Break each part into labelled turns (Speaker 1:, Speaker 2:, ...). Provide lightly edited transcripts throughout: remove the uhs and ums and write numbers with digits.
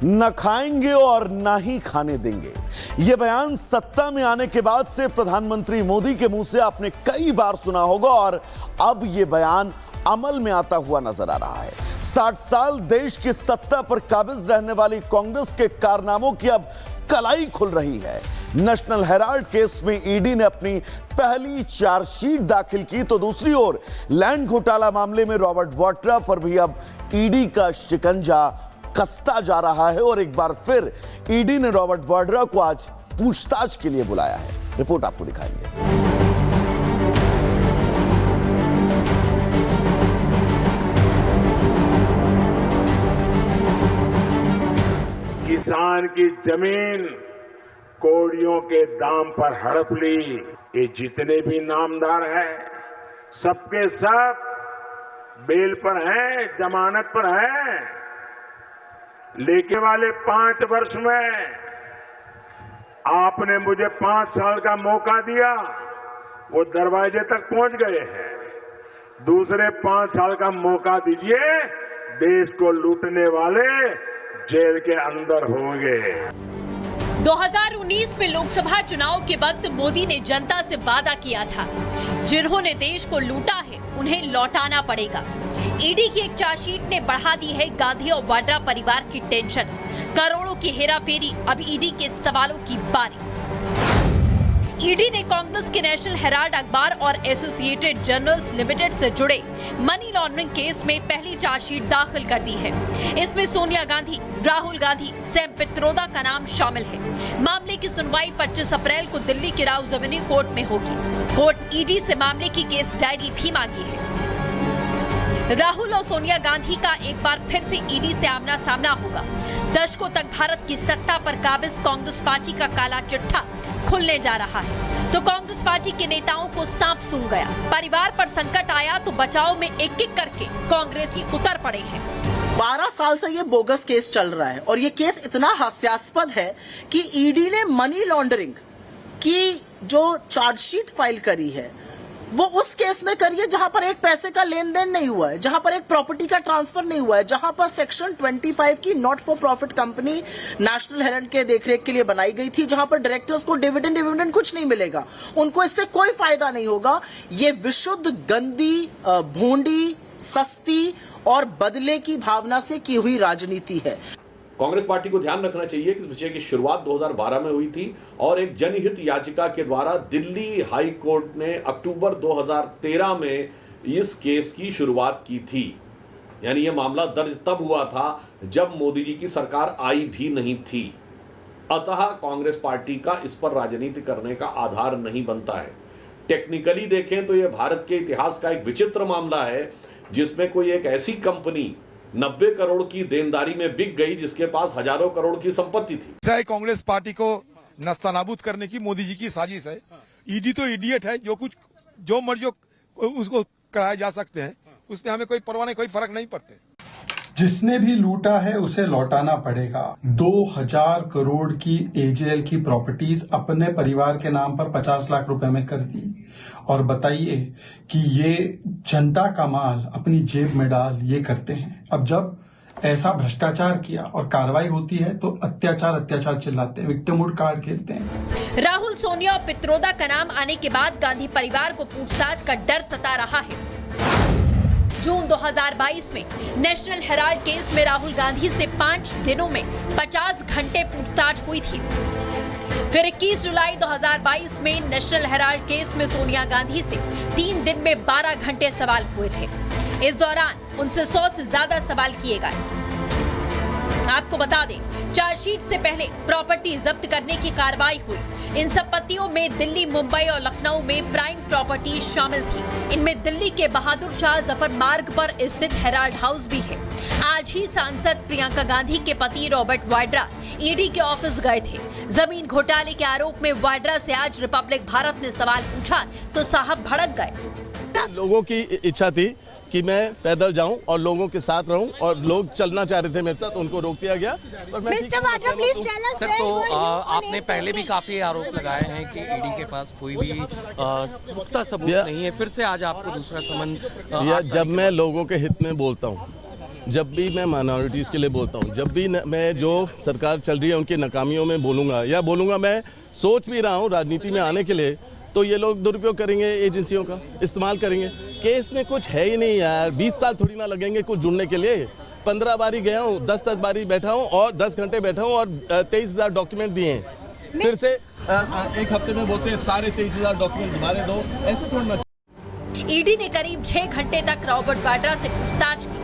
Speaker 1: न खाएंगे और न ही खाने देंगे। यह बयान सत्ता में आने के बाद से प्रधानमंत्री मोदी के मुंह से आपने कई बार सुना होगा और अब यह बयान अमल में आता हुआ नजर आ रहा है। 60 साल देश की सत्ता पर काबिज रहने वाली कांग्रेस के कारनामों की अब कलाई खुल रही है। नेशनल हेराल्ड केस में ईडी ने अपनी पहली चार्जशीट दाखिल की, तो दूसरी ओर लैंड घोटाला मामले में रॉबर्ट वाड्रा पर भी अब ईडी का शिकंजा कसता जा रहा है और एक बार फिर ईडी ने रॉबर्ट वाड्रा को आज पूछताछ के लिए बुलाया है। रिपोर्ट आपको दिखाएंगे।
Speaker 2: किसान की जमीन कौड़ियों के दाम पर हड़प ली। ये जितने भी नामदार हैं, सबके सब बेल पर हैं, जमानत पर हैं। लेके वाले 5 वर्ष में आपने मुझे 5 साल का मौका दिया, वो दरवाजे तक पहुंच गए हैं। दूसरे 5 साल का मौका दीजिए, देश को लूटने वाले जेल के अंदर होंगे।
Speaker 3: 2019 में लोकसभा चुनाव के वक्त मोदी ने जनता से वादा किया था, जिन्होंने देश को लूटा है उन्हें लौटाना पड़ेगा। ईडी की एक चार्जशीट ने बढ़ा दी है गांधी और वाड्रा परिवार की टेंशन। करोड़ों की हेराफेरी, अब ईडी के सवालों की बारी। ईडी ने कांग्रेस के नेशनल हेराल्ड अखबार और एसोसिएटेड जर्नल्स लिमिटेड से जुड़े मनी लॉन्ड्रिंग केस में पहली चार्जशीट दाखिल कर दी है। इसमें सोनिया गांधी, राहुल गांधी, सैम पित्रोदा का नाम शामिल है। मामले की सुनवाई 25 अप्रैल को दिल्ली के राउज एवेन्यू कोर्ट में होगी। कोर्ट ईडी से मामले की केस डायरी भी मांगी है। राहुल और सोनिया गांधी का एक बार फिर से ईडी से आमना सामना होगा। दशकों तक भारत की सत्ता पर काबिज कांग्रेस पार्टी का काला चिट्ठा खुलने जा रहा है, तो कांग्रेस पार्टी के नेताओं को सांप सूंघ गया। परिवार पर संकट आया तो बचाव में एक-एक करके कांग्रेसी उतर पड़े हैं।
Speaker 4: 12 साल से ये बोगस केस चल रहा है और ये केस इतना हास्यास्पद है कि ईडी ने मनी लॉन्ड्रिंग की जो चार्जशीट फाइल करी है वो उस केस में करिए जहां पर एक पैसे का लेन देन नहीं हुआ है, जहां पर एक प्रॉपर्टी का ट्रांसफर नहीं हुआ है, जहां पर सेक्शन 25 की not for profit company national Herald के देखरेख के लिए बनाई गई थी, जहां पर डायरेक्टर्स को डिविडेंड कुछ नहीं मिलेगा, उनको इससे कोई फायदा नहीं होगा। ये विशुद्ध गंदी, भोंडी, सस्ती और बदले की भावना से की हुई राजनीति है।
Speaker 5: कांग्रेस पार्टी को ध्यान रखना चाहिए कि इस विषय की शुरुआत 2012 में हुई थी और एक जनहित याचिका के द्वारा दिल्ली हाई कोर्ट ने अक्टूबर 2013 में इस केस की शुरुआत की थी। यानी यह मामला दर्ज तब हुआ था जब मोदी जी की सरकार आई भी नहीं थी। अतः कांग्रेस पार्टी का इस पर राजनीति करने का आधार नहीं बनता है। टेक्निकली देखें तो यह भारत के इतिहास का एक विचित्र मामला है जिसमें कोई एक ऐसी कंपनी 90 करोड़ की देनदारी में बिक गई जिसके पास हजारों करोड़ की संपत्ति थी।
Speaker 6: कांग्रेस पार्टी को नस्तानाबूद करने की मोदी जी की साजिश है। ईडी तो इडियट है, जो मर्जी उसको कराए जा सकते हैं, उसमें हमें कोई परवाह नहीं, कोई फर्क नहीं पड़ते।
Speaker 7: जिसने भी लूटा है उसे लौटाना पड़ेगा। 2000 करोड़ की एजेएल की प्रॉपर्टीज अपने परिवार के नाम पर 50 लाख रुपए में कर दी और बताइए कि ये जनता का माल अपनी जेब में डाल ये करते हैं। अब जब ऐसा भ्रष्टाचार किया और कार्रवाई होती है तो अत्याचार चिल्लाते हैं, विक्टिमहुड कार्ड खेलते हैं।
Speaker 3: राहुल, सोनिया और पित्रोदा का नाम आने के बाद गांधी परिवार को पूछताछ का डर सता रहा है। जून 2022 में नेशनल हेराल्ड केस में राहुल गांधी से 5 दिनों में 50 घंटे पूछताछ हुई थी। फिर 21 जुलाई 2022 में नेशनल हेराल्ड केस में सोनिया गांधी से 3 दिन में 12 घंटे सवाल हुए थे। इस दौरान उनसे 100 से ज्यादा सवाल किए गए। आपको बता दें, चार्जशीट से पहले प्रॉपर्टी जब्त करने की कार्रवाई हुई। इन संपत्तियों में दिल्ली, मुंबई और लखनऊ में प्राइम प्रॉपर्टी शामिल थी। इनमें दिल्ली के बहादुर शाह जफर मार्ग पर स्थित हेराल्ड हाउस भी है। आज ही सांसद प्रियंका गांधी के पति रॉबर्ट वाड्रा ईडी के ऑफिस गए थे। जमीन घोटाले के आरोप में वाड्रा से आज रिपब्लिक भारत ने सवाल पूछा तो साहब भड़क गए।
Speaker 8: लोगों की इच्छा थी कि मैं पैदल जाऊं और लोगों के साथ रहूं और लोग चलना चाह रहे थे मेरे साथ, उनको रोक दिया गया।
Speaker 9: सर, तो आपने पहले भी काफी आरोप लगाए हैं कि ईडी के पास कोई भी पुख्ता सबूत नहीं है, फिर से आज आपको दूसरा समन।
Speaker 8: जब मैं लोगों के हित में बोलता हूं जब भी मैं माइनॉरिटीज़ के लिए बोलता हूँ, जब भी मैं जो सरकार चल रही है उनकी नाकामियों में बोलूँगा, मैं सोच भी रहा हूँ राजनीति में आने के लिए, तो ये लोग दुरुपयोग करेंगे, एजेंसियों का इस्तेमाल करेंगे। केस में कुछ है ही नहीं यार, 20 साल थोड़ी ना लगेंगे कुछ जुड़ने के लिए। 15 बारी गया हूँ, 10 बारी बैठा हूँ और 10 घंटे बैठा हूँ और 23,000 डॉक्यूमेंट दिए हैं। फिर से एक हफ्ते में बोलते हैं सारे 23,000 डॉक्यूमेंट दोबारा दो, ऐसे थोड़ी ना।
Speaker 3: ईडी ने करीब 6 घंटे तक रॉबर्ट वाड्रा से पूछताछ की।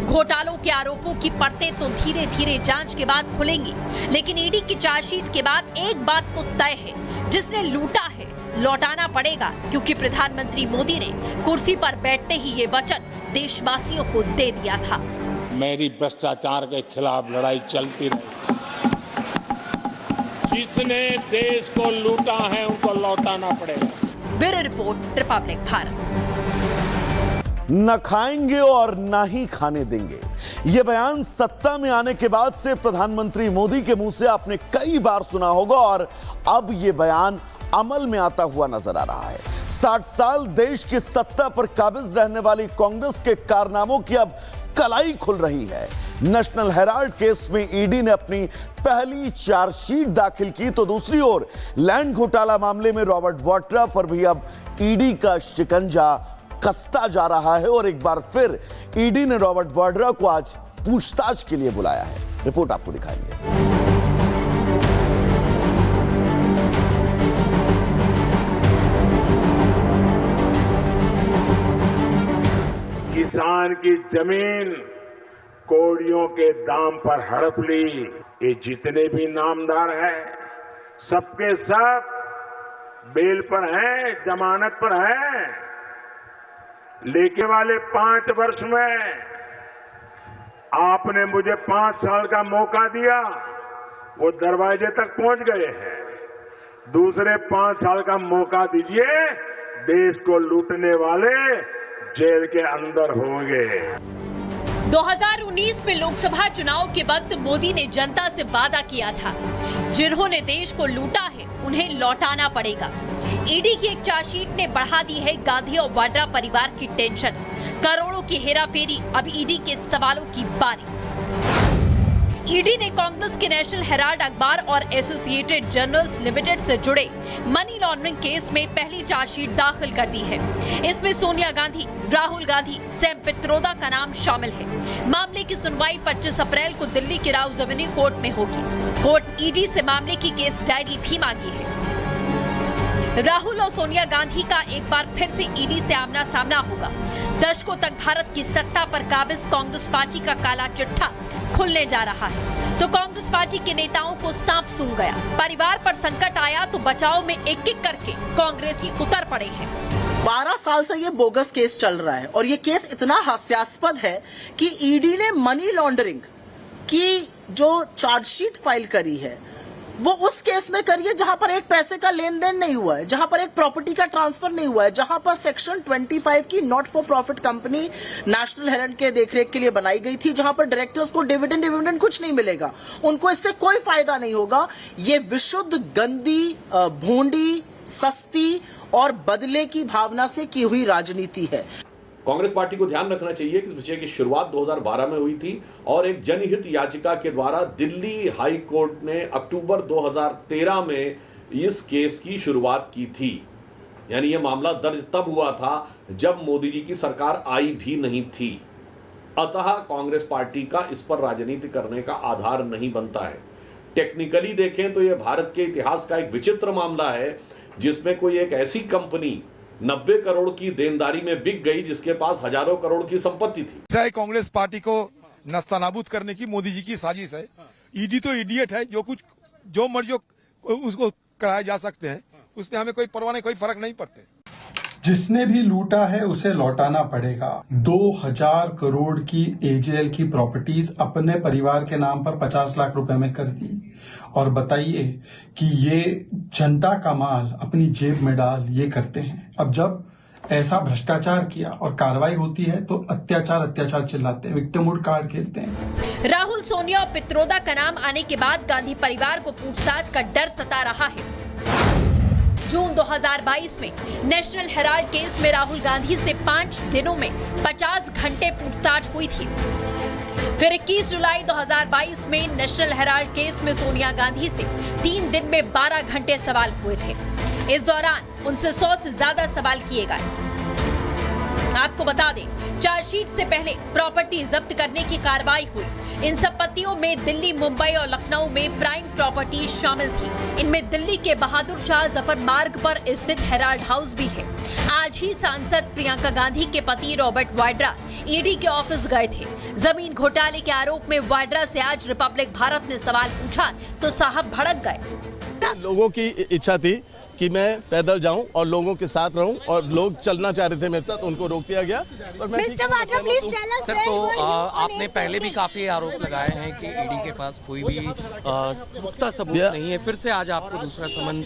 Speaker 3: घोटालों के आरोपों की परतें तो धीरे धीरे जांच के बाद खुलेंगी, लेकिन ईडी की चार्जशीट के बाद एक बात तो तय है, जिसने लूटा है लौटाना पड़ेगा, क्योंकि प्रधानमंत्री मोदी ने कुर्सी पर बैठते ही ये वचन देशवासियों को दे दिया था।
Speaker 2: मेरी भ्रष्टाचार के खिलाफ लड़ाई चलती रही। जिसने देश को लूटा है उनको लौटाना पड़ेगा।
Speaker 3: Bureau report, Republic Bharat.
Speaker 1: न खाएंगे और न ही खाने देंगे, यह बयान सत्ता में आने के बाद से प्रधानमंत्री मोदी के मुंह से आपने कई बार सुना होगा और अब यह बयान अमल में आता हुआ नजर आ रहा है। 60 साल देश की सत्ता पर काबिज रहने वाली कांग्रेस के कारनामों की अब कलाई खुल रही है। नेशनल हेराल्ड केस में ईडी ने अपनी पहली चार्जशीट दाखिल की, तो दूसरी ओर लैंड घोटाला मामले में रॉबर्ट वाड्रा पर भी अब ईडी का शिकंजा कसता जा रहा है और एक बार फिर ईडी ने रॉबर्ट वाड्रा को आज पूछताछ के लिए बुलाया है। रिपोर्ट आपको दिखाएंगे।
Speaker 2: किसान की जमीन कौड़ियों के दाम पर हड़प ली। ये जितने भी नामदार हैं, सबके सब बेल पर हैं, जमानत पर हैं। लेके वाले 5 वर्ष में आपने मुझे 5 साल का मौका दिया, वो दरवाजे तक पहुंच गए हैं। दूसरे 5 साल का मौका दीजिए, देश को लूटने वाले जेल के अंदर होंगे।
Speaker 3: 2019 में लोकसभा चुनाव के वक्त मोदी ने जनता से वादा किया था, जिन्होंने देश को लूटा है उन्हें लौटाना पड़ेगा। ईडी की एक चार्जशीट ने बढ़ा दी है गांधी और वाड्रा परिवार की टेंशन। करोड़ों की हेराफेरी, अब ईडी के सवालों की बारी। ईडी ने कांग्रेस के नेशनल हेराल्ड अखबार और एसोसिएटेड जर्नल्स लिमिटेड से जुड़े मनी लॉन्ड्रिंग केस में पहली चार्जशीट दाखिल कर दी है। इसमें सोनिया गांधी, राहुल गांधी, सैम पित्रोदा का नाम शामिल है। मामले की सुनवाई 25 अप्रैल को दिल्ली के राउज एवेन्यू कोर्ट में होगी। कोर्ट ईडी से मामले की केस डायरी भी मांगी है। राहुल और सोनिया गांधी का एक बार फिर से ईडी से आमना सामना होगा। दशकों तक भारत की सत्ता पर काबिज कांग्रेस पार्टी का काला चिट्ठा खुलने जा रहा है, तो कांग्रेस पार्टी के नेताओं को सांप सूंघ गया। परिवार पर संकट आया तो बचाव में एक एक करके कांग्रेसी उतर पड़े हैं।
Speaker 4: 12 साल से ये बोगस केस चल रहा है और ये केस इतना हास्यास्पद है कि ईडी ने मनी लॉन्ड्रिंग की जो चार्जशीट फाइल करी है वो उस केस में करिए जहां पर एक पैसे का लेन देन नहीं हुआ है, जहां पर एक प्रॉपर्टी का ट्रांसफर नहीं हुआ है, जहां पर सेक्शन 25 की not for profit company national Herald के देखरेख के लिए बनाई गई थी, जहां पर डायरेक्टर्स को डिविडेंड कुछ नहीं मिलेगा, उनको इससे कोई फायदा नहीं होगा। ये विशुद्ध गंदी, भोंडी, सस्ती और बदले की भावना से की हुई राजनीति है।
Speaker 5: कांग्रेस पार्टी को ध्यान रखना चाहिए कि इस विषय की शुरुआत 2012 में हुई थी और एक जनहित याचिका के द्वारा दिल्ली हाई कोर्ट ने अक्टूबर 2013 में इस केस की शुरुआत की थी। यानी यह मामला दर्ज तब हुआ था जब मोदी जी की सरकार आई भी नहीं थी। अतः कांग्रेस पार्टी का इस पर राजनीति करने का आधार नहीं बनता है। टेक्निकली देखें तो यह भारत के इतिहास का एक विचित्र मामला है जिसमें कोई एक ऐसी कंपनी 90 करोड़ की देनदारी में बिक गई जिसके पास हजारों करोड़ की संपत्ति थी।
Speaker 6: कांग्रेस पार्टी को नस्तानाबूद करने की मोदी जी की साजिश है। ईडी तो इडियट है, जो मर्जी उसको कराया जा सकते हैं, उसमें हमें कोई परवाह नहीं, कोई फर्क नहीं पड़ते।
Speaker 7: जिसने भी लूटा है उसे लौटाना पड़ेगा। 2000 करोड़ की एजेएल की प्रॉपर्टीज अपने परिवार के नाम पर 50 लाख रुपए में कर दी और बताइए कि ये जनता का माल अपनी जेब में डाल ये करते हैं। अब जब ऐसा भ्रष्टाचार किया और कार्रवाई होती है तो अत्याचार चिल्लाते हैं, विक्टिमहुड कार्ड खेलते हैं।
Speaker 3: राहुल, सोनिया और पित्रोदा का नाम आने के बाद गांधी परिवार को पूछताछ का डर सता रहा है। जून 2022 में नेशनल हेराल्ड केस में राहुल गांधी से 5 दिनों में 50 घंटे पूछताछ हुई थी। फिर 21 जुलाई 2022 में नेशनल हेराल्ड केस में सोनिया गांधी से 3 दिन में 12 घंटे सवाल हुए थे। इस दौरान उनसे 100 से ज्यादा सवाल किए गए। आपको बता दें, चार्जशीट से पहले प्रॉपर्टी जब्त करने की कार्रवाई हुई। इन संपत्तियों में दिल्ली, मुंबई और लखनऊ में प्राइम प्रॉपर्टी शामिल थी। इनमें दिल्ली के बहादुर शाह जफर मार्ग पर स्थित हेराल्ड हाउस भी है। आज ही सांसद प्रियंका गांधी के पति रॉबर्ट वाड्रा ईडी के ऑफिस गए थे। जमीन घोटाले के आरोप में वाड्रा से आज रिपब्लिक भारत ने सवाल पूछा तो साहब भड़क गए।
Speaker 8: लोगों की इच्छा थी कि मैं पैदल जाऊं और लोगों के साथ रहूं, और लोग चलना चाह रहे थे मेरे साथ, उनको रोक दिया गया।
Speaker 9: सर, तो आपने पहले भी काफी आरोप लगाए हैं कि ईडी के पास कोई भी पुख्ता सबूत नहीं है। फिर से आज आपको दूसरा समन।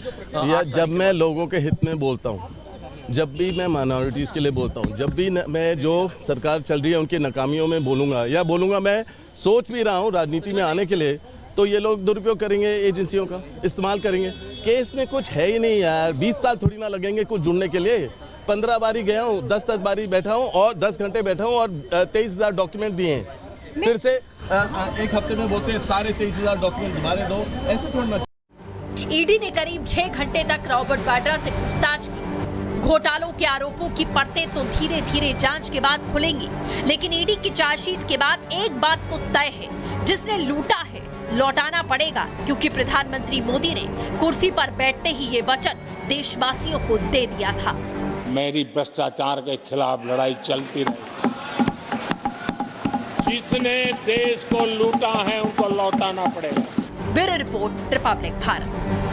Speaker 8: जब मैं लोगों के हित में बोलता हूं, जब भी मैं माइनॉरिटीज के लिए बोलता हूं, जब भी मैं जो सरकार चल रही है उनकी नाकामियों में बोलूंगा, मैं सोच भी रहा हूं राजनीति में आने के लिए, तो ये लोग दुरुपयोग करेंगे, एजेंसियों का इस्तेमाल करेंगे। केस में कुछ है ही नहीं यार, 20 साल थोड़ी ना लगेंगे कुछ जुड़ने के लिए। 15 बारी गया हूँ, 10 बारी बैठा हूँ और 10 घंटे बैठा हूँ और 23,000 डॉक्यूमेंट दिए हैं। फिर से एक हफ्ते में बोलते हैं सारे 23,000 डॉक्यूमेंट दोबारा दो, ऐसे थोड़ी ना।
Speaker 3: ईडी ने करीब 6 घंटे तक रॉबर्ट वाड्रा से पूछताछ की। घोटालों के आरोपों की परतें तो धीरे धीरे जांच के बाद खुलेंगी, लेकिन ईडी की चार्जशीट के बाद एक बात तो तय है, जिसने लूटा है लौटाना पड़ेगा, क्योंकि प्रधानमंत्री मोदी ने कुर्सी पर बैठते ही ये वचन देशवासियों को दे दिया था।
Speaker 2: मेरी भ्रष्टाचार के खिलाफ लड़ाई चलती रही। जिसने देश को लूटा है उनको लौटाना पड़ेगा।
Speaker 3: Bureau report, Republic Bharat.